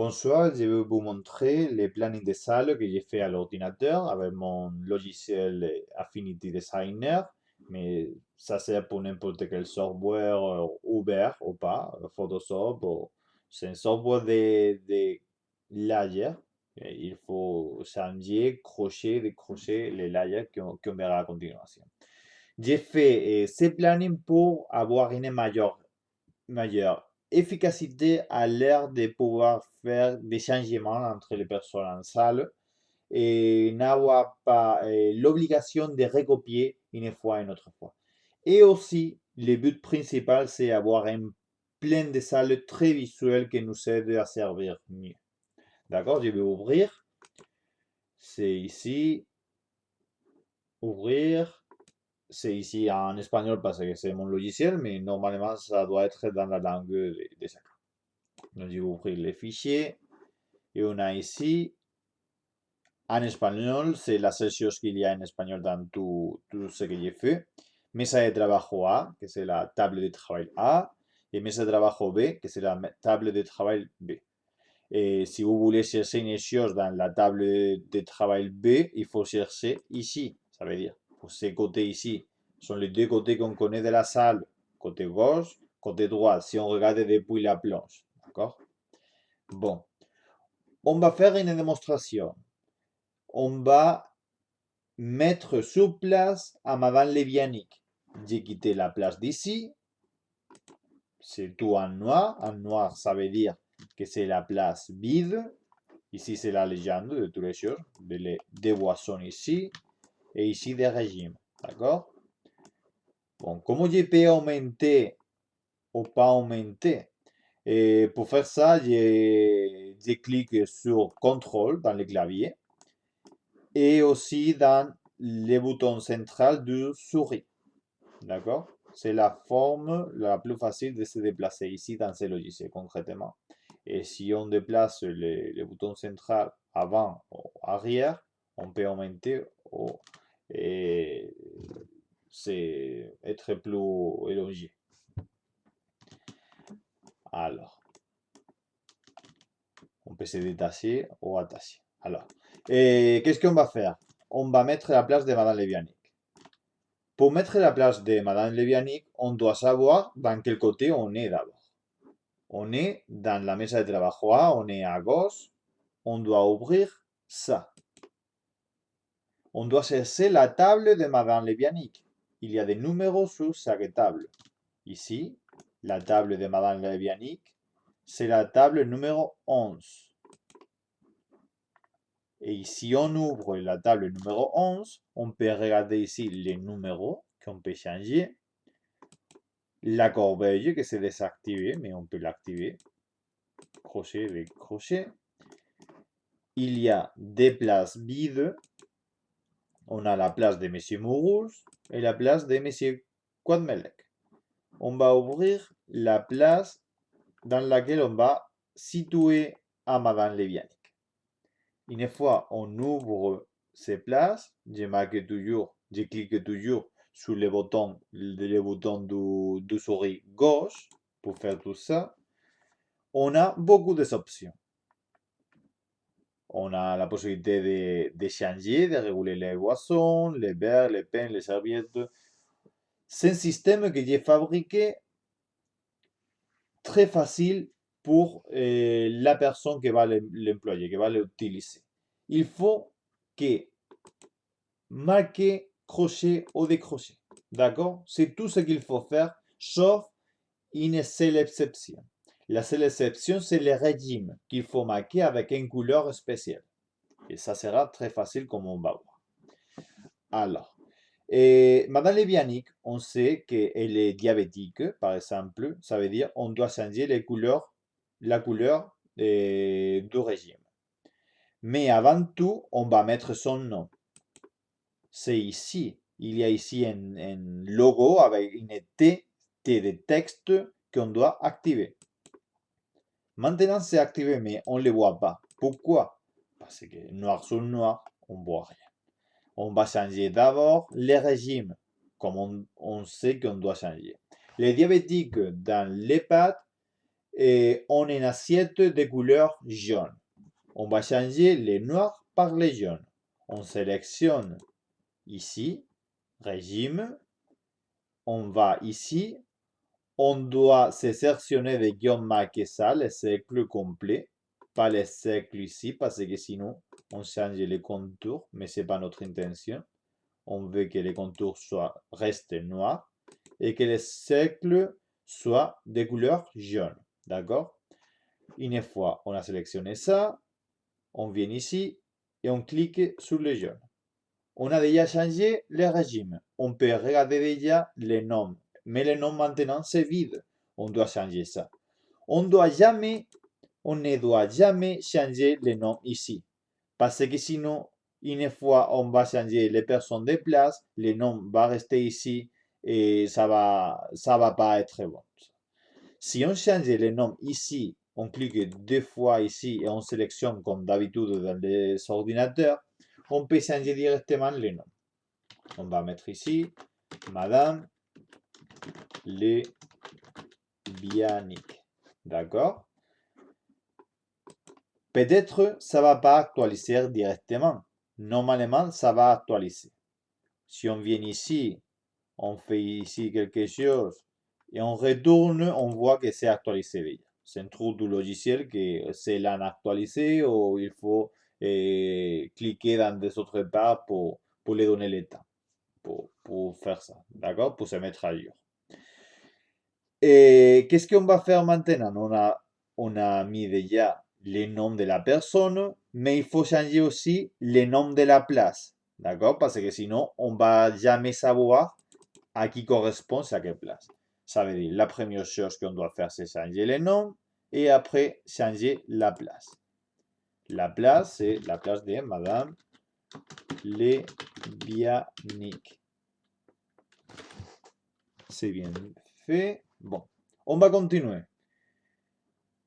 Bonsoir, je vais vous montrer les plannings de salle que j'ai fait à l'ordinateur avec mon logiciel Affinity Designer, mais ça sert pour n'importe quel software ouvert ou pas, Photoshop, c'est un software de layers. Et il faut changer, crocher, décrocher les layers qu'on verra à continuation. J'ai fait ces plannings pour avoir une meilleure efficacité à l'heure de pouvoir faire des changements entre les personnes en salle et n'avoir pas l'obligation de recopier une fois et une autre fois. Et aussi, le but principal, c'est avoir un plein de salles très visuelles qui nous aide à servir mieux. D'accord? Je vais ouvrir. C'est ici. Ouvrir. C'est ici en espagnol parce que c'est mon logiciel, mais normalement, ça doit être dans la langue de chacun. Donc, je vais ouvrir les fichiers et on a ici en espagnol, c'est la seule chose qu'il y a en espagnol dans tout ce que j'ai fait. Mesa de trabajo A, que c'est la table de travail A, et mesa de trabajo B, que c'est la table de travail B. Et si vous voulez chercher une chose dans la table de travail B, il faut chercher ici. Ça veut dire, pour ces côtés ici, sont les deux côtés qu'on connaît de la salle. Côté gauche, côté droit, si on regarde depuis la planche. D'accord? Bon, on va faire une démonstration. On va mettre sur place à Madame Levianic. J'ai quitté la place d'ici. C'est tout en noir. En noir, ça veut dire que c'est la place vide. Ici, c'est la légende de toutes les choses. Des boissons ici. Et ici, des régimes. D'accord? Bon, comment je peux augmenter ou pas augmenter? Et pour faire ça, je clique sur CTRL dans le clavier et aussi dans le bouton central du souris. D'accord? C'est la forme la plus facile de se déplacer ici dans ce logiciel concrètement. Et si on déplace le bouton central avant ou arrière, on peut augmenter et c'est être plus élongé. Alors, on peut se détacher ou attacher. Alors, qu'est-ce qu'on va faire? On va mettre la place de Madame Levianic. Pour mettre la place de Madame Levianic, on doit savoir dans quel côté on est d'abord. On est dans la mesa de trabajo A, on est à gauche, on doit ouvrir ça. On doit chercher la table de Madame Levianic. Il y a des numéros sur chaque table. Ici, la table de Madame Levianic, c'est la table numéro 11. Et si on ouvre la table numéro 11, on peut regarder ici les numéros qu'on peut changer. La corbeille que c'est désactivé, mais on peut l'activer. Crochet avec crochet. Il y a des places vides. On a la place de Monsieur Mourous et la place de Monsieur Quadmelec. On va ouvrir la place dans laquelle on va situer à Madame Levianic. Une fois on ouvre ces places, je clique toujours sur le bouton du souris gauche pour faire tout ça. On a beaucoup d'options. On a la possibilité de changer, de réguler les boissons, les verres, les pains, les serviettes. C'est un système que j'ai fabriqué très facile pour la personne qui va l'employer, qui va l'utiliser. Il faut que marquer, crochet ou décrocher. D'accord? C'est tout ce qu'il faut faire, sauf une seule exception. La seule exception, c'est le régime qu'il faut marquer avec une couleur spéciale. Et ça sera très facile comme on va voir. Alors, Madame Levianic, on sait qu'elle est diabétique, par exemple. Ça veut dire on doit changer la couleur du régime. Mais avant tout, on va mettre son nom. C'est ici. Il y a ici un logo avec une T de texte qu'on doit activer. Maintenant, c'est activé, mais on ne le voit pas. Pourquoi? Parce que noir sur noir, on ne voit rien. On va changer d'abord les régimes, comme on sait qu'on doit changer. Les diabétiques dans l'EHPAD, et on a une assiette de couleur jaune. On va changer les noirs par les jaunes. On sélectionne ici, régime. On va ici. On doit se sélectionner de guillaume marqué ça, le cercle complet. Pas le cercle ici, parce que sinon, on change les contours, mais ce n'est pas notre intention. On veut que les contours restent noirs et que les cercles soient de couleur jaune. D'accord? Une fois on a sélectionné ça, on vient ici et on clique sur le jaune. On a déjà changé le régime. On peut regarder déjà les noms. Mais les noms maintenant c'est vide. On doit changer ça. On ne doit jamais changer les noms ici. Parce que sinon, une fois on va changer les personnes de place, les noms vont rester ici et ça va pas être bon. Si on change les noms ici, on clique 2 fois ici et on sélectionne comme d'habitude dans les ordinateurs, on peut changer directement les noms. On va mettre ici Madame Lebianic. D'accord? Peut-être ça va pas actualiser directement. Normalement, ça va actualiser. Si on vient ici, on fait ici quelque chose et on retourne, on voit que c'est actualisé déjà. C'est un truc du logiciel que c'est l'en actualisé ou il faut cliquer dans des autres parts pour lui donner le temps, pour faire ça, d'accord? Pour se mettre à jour. Et qu'est-ce qu'on va faire maintenant? On a mis déjà les noms de la personne, mais il faut changer aussi les noms de la place, d'accord? Parce que sinon, on va jamais savoir à qui correspond chaque place. Ça veut dire, la première chose qu'on doit faire, c'est changer les noms et après changer la place. La place, c'est la place de Madame Lebianic. C'est bien fait. Bon, on va continuer.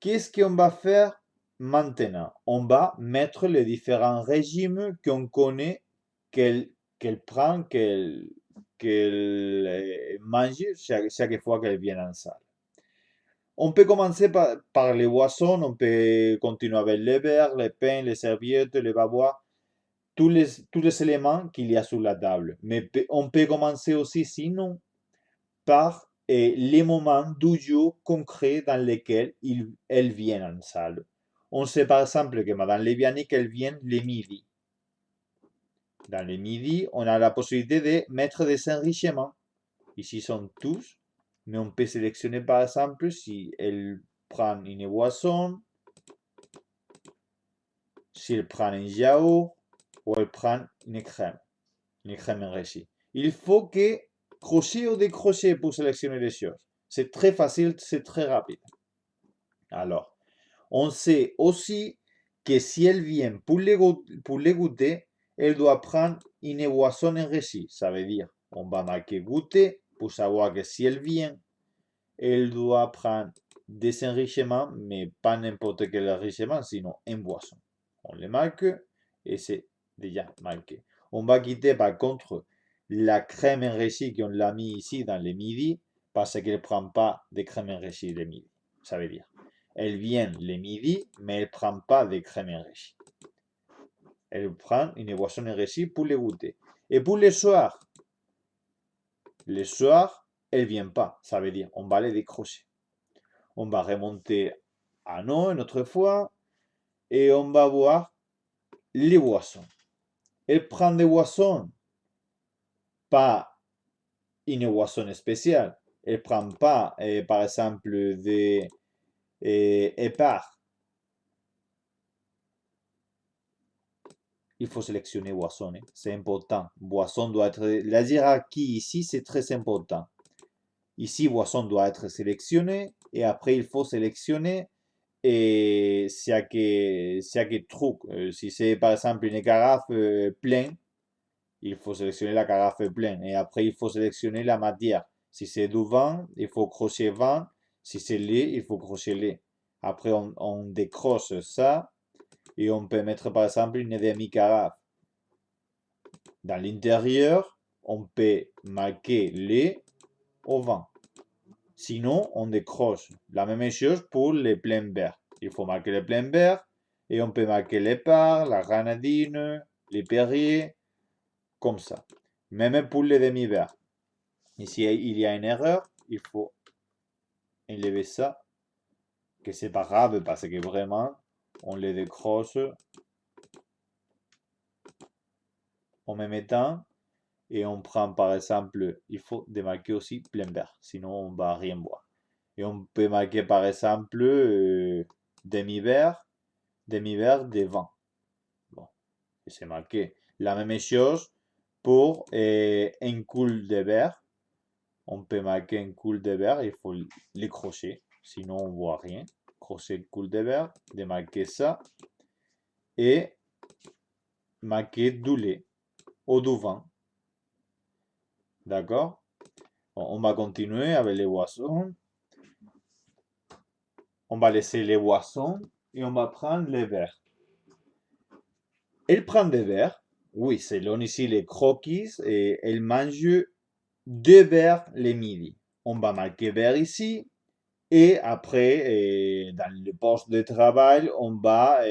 Qu'est-ce qu'on va faire maintenant? On va mettre les différents régimes qu'on connaît qu'elle prend, qu'elle mange chaque fois qu'elle vient en salle. On peut commencer par les boissons, on peut continuer avec les verres, les pains, les serviettes, les bavoirs, tous les éléments qu'il y a sur la table. Mais on peut commencer aussi, sinon, par les moments du jour concrets dans lesquels elles viennent en salle. On sait par exemple que Madame Lebianic, elle vient le midi. Dans le midi, on a la possibilité de mettre des enrichements. Ici sont tous, mais on peut sélectionner par exemple si elle prend une boisson, si elle prend un yaourt ou elle prend une crème enrichie. Il faut que crochet ou décrocher pour sélectionner les choses. C'est très facile, c'est très rapide. Alors, on sait aussi que si elle vient pour les goûter, elle doit prendre une boisson enrichie. Ça veut dire, on va marquer goûter pour savoir que si elle vient, elle doit prendre des enrichements, mais pas n'importe quel enrichissement, sinon une boisson. On le marque et c'est déjà marqué. On va quitter par contre la crème enrichie qu'on l'a mis ici dans le midi parce qu'elle ne prend pas de crème enrichie le midi. Ça veut dire, elle vient le midi, mais elle ne prend pas de crème enrichie. Elle prend une boisson enrichie pour le goûter. Et pour le soir, elle ne vient pas. Ça veut dire, on va les décrocher. On va remonter à non une autre fois et on va voir les boissons. Elle prend des boissons, pas une boisson spéciale. Elle prend pas, par exemple, des épars. Il faut sélectionner boisson, c'est important. Boisson doit être... La hiérarchie ici, c'est très important. Ici, boisson doit être sélectionnée et après, il faut sélectionner et chaque truc. Si c'est par exemple une carafe pleine, il faut sélectionner la carafe pleine et après, il faut sélectionner la matière. Si c'est du vin, il faut crocher vin. Si c'est lait, il faut crocher lait. Après, on décroche ça et on peut mettre par exemple une demi-carafe. Dans l'intérieur, on peut marquer lait au vin. Sinon, on décroche. La même chose pour les pleins verts. Il faut marquer les pleins verts et on peut marquer les parts, la grenadine, les Perrier, comme ça. Même pour les demi-verts. Ici, il y a une erreur. Il faut enlever ça. Que c'est pas grave parce que vraiment, on les décroche en même temps. Et on prend par exemple, il faut démarquer aussi plein vert. Sinon, on va rien voir. Et on peut marquer par exemple demi-vert, demi-vert des vents. Bon, et c'est marqué. La même chose pour un coule de vert. On peut marquer un coule de vert, il faut les crochets, sinon on voit rien. Crochet coule de vert, démarquer ça et marquer du lait ou du vent. D'accord? Bon, on va continuer avec les boissons. On va laisser les boissons et on va prendre les verres. Elle prend des verres. Oui, selon ici les croquis. Et elle mange 2 verres le midi. On va marquer verre ici. Et après, dans le poste de travail, on va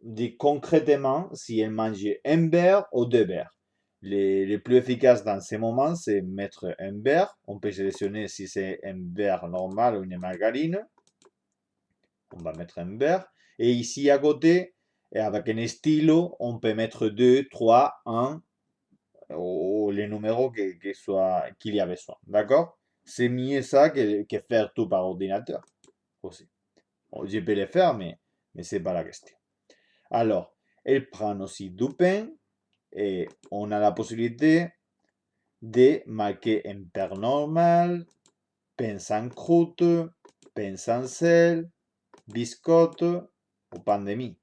dire concrètement si elle mange un verre ou 2 verres. Les plus efficaces dans ces moments, c'est mettre un verre. On peut sélectionner si c'est un verre normal ou une margarine. On va mettre un verre. Et ici à côté, avec un stylo, on peut mettre 2, 3, 1, ou les numéros qu'il y a besoin. D'accord? C'est mieux ça que faire tout par ordinateur aussi. Bon, je peux le faire, mais ce n'est pas la question. Alors, elle prend aussi du pain et on a la possibilité de marquer un pain normal, pain sans croûte, pain sans sel, biscotte ou pain de mie.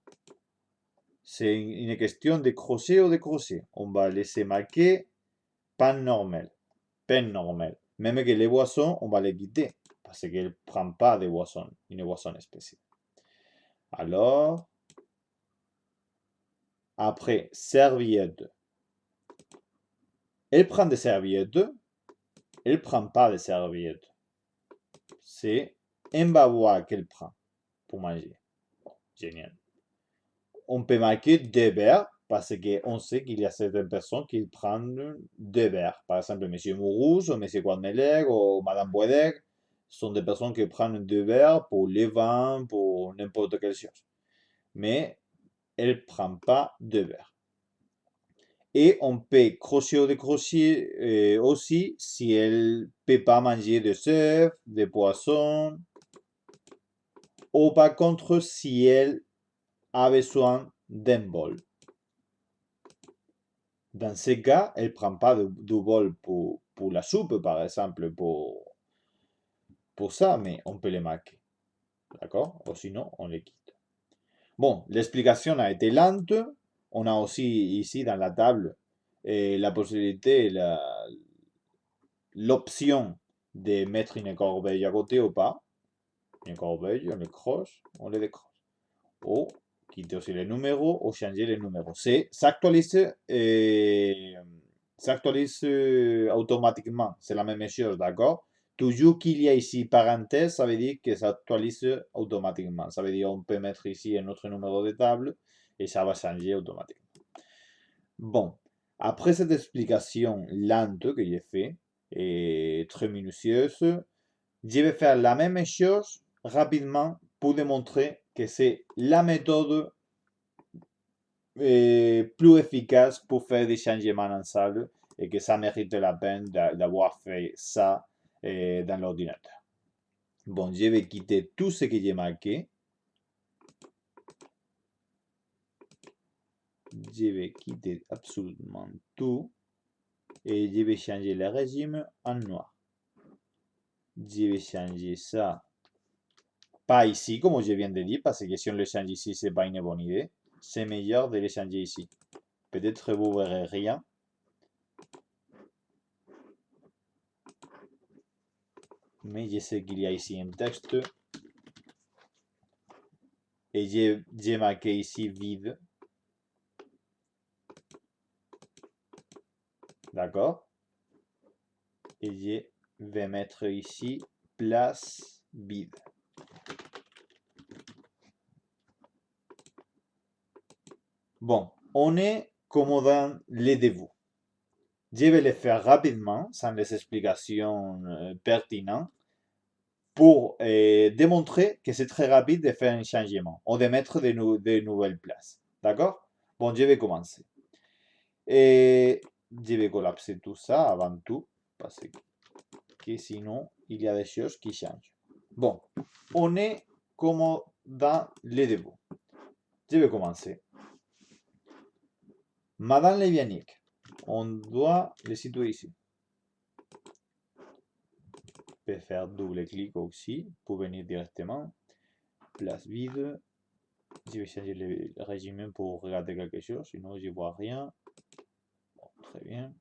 C'est une question de crochet ou de crochet. On va laisser marquer pain normal. Pain normal. Même que les boissons, on va les quitter. Parce qu'elle ne prend pas de boisson, une boisson spéciale. Alors, après, serviette. Elle prend des serviettes. Elle ne prend pas de serviettes. C'est un bavois qu'elle prend pour manger. Bon, génial. On peut marquer 2 verres parce qu'on sait qu'il y a certaines personnes qui prennent 2 verres. Par exemple, M. Mourouche, ou M. Guadmeler, ou Mme Boedec sont des personnes qui prennent 2 verres pour les vins, pour n'importe quelle chose. Mais elle ne prend pas 2 verres. Et on peut crochet ou décrocher aussi si elle ne peut pas manger de œufs, de poissons. Ou par contre, si elle a besoin d'un bol. Dans ce cas, elle ne prend pas du bol pour la soupe, par exemple, pour ça, mais on peut les marquer. D'accord? Ou sinon, on les quitte. Bon, l'explication a été lente. On a aussi ici dans la table la possibilité, l'option de mettre une corbeille à côté ou pas. Une corbeille, on le croche, on le décroche. Ou quitter aussi les numéros ou changer les numéros. S'actualise automatiquement. C'est la même chose, d'accord? Toujours qu'il y a ici parenthèse, ça veut dire que ça actualise automatiquement. Ça veut dire qu'on peut mettre ici un autre numéro de table et ça va changer automatiquement. Bon, après cette explication lente que j'ai fait et très minutieuse, je vais faire la même chose rapidement pour démontrer que c'est la méthode plus efficace pour faire des changements en salle et que ça mérite la peine d'avoir fait ça dans l'ordinateur. Bon, je vais quitter tout ce que j'ai marqué. Je vais quitter absolument tout et je vais changer le régime en noir. Je vais changer ça. Pas ici, comme je viens de dire, parce que si on le change ici, c'est pas une bonne idée. C'est meilleur de le changer ici. Peut-être vous verrez rien. Mais je sais qu'il y a ici un texte. Et j'ai marqué ici vide. D'accord? Et j'ai vais mettre ici place vide. Bon, on est comme dans les débuts. Je vais le faire rapidement, sans les explications pertinentes, pour démontrer que c'est très rapide de faire un changement ou de mettre de nouvelles places. D'accord? Bon, je vais commencer. Et je vais collapser tout ça avant tout, parce que sinon, il y a des choses qui changent. Bon, on est comme dans les débuts. Je vais commencer. Madame Levianic, on doit le situer ici. Je peux faire double-clic aussi pour venir directement. Place vide. Je vais changer le régime pour regarder quelque chose, sinon je ne vois rien. Bon, très bien.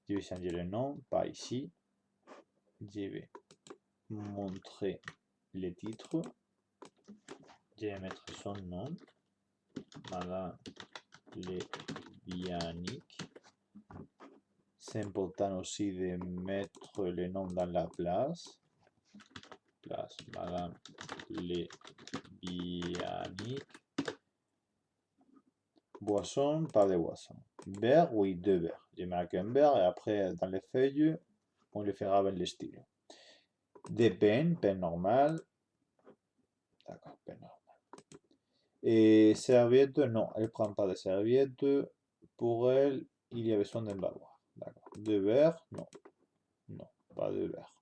Je vais changer le nom, pas ici. Je vais montrer les titres. Je vais mettre son nom. Madame Levianic. C'est important aussi de mettre le nom dans la place. Place Madame Levianic. Boisson, pas de boisson. Verre, oui, 2 verres. Je marque un verre et après, dans les feuilles, on le fera avec le stylo. Des peines, peine normale. D'accord, peine normale. Et serviette, non, elle ne prend pas de serviette. Pour elle, il y a besoin d'un bavoir. D'accord. 2 verres, non. Non, pas de verre.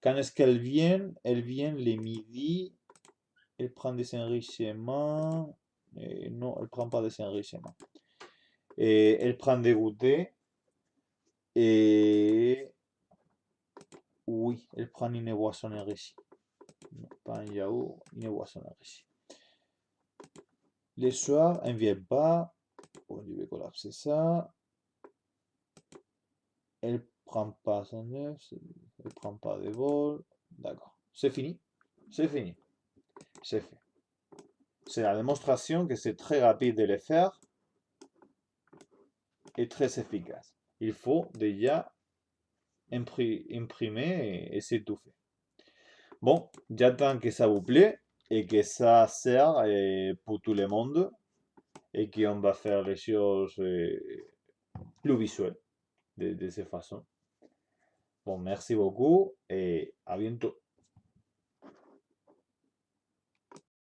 Quand est-ce qu'elle vient? Elle vient les midis. Elle prend des enrichissements. Et non, elle ne prend pas des enrichissements. Et elle prend des goûters. Et oui, elle prend une boisson enrichie. Non, pas un yaourt, une boisson enrichie. Les soirs, elle ne vient pas. Bon, je vais collapser ça. Elle prend pas son œuf. Elle prend pas de bol. D'accord. C'est fini. C'est fini. C'est fait. C'est la démonstration que c'est très rapide de le faire et très efficace. Il faut déjà imprimer et c'est tout fait. Bon, j'attends que ça vous plaît et que ça sert pour tout le monde et qu'on va faire les choses plus visuelles de cette façon. Bon, merci beaucoup et à bientôt.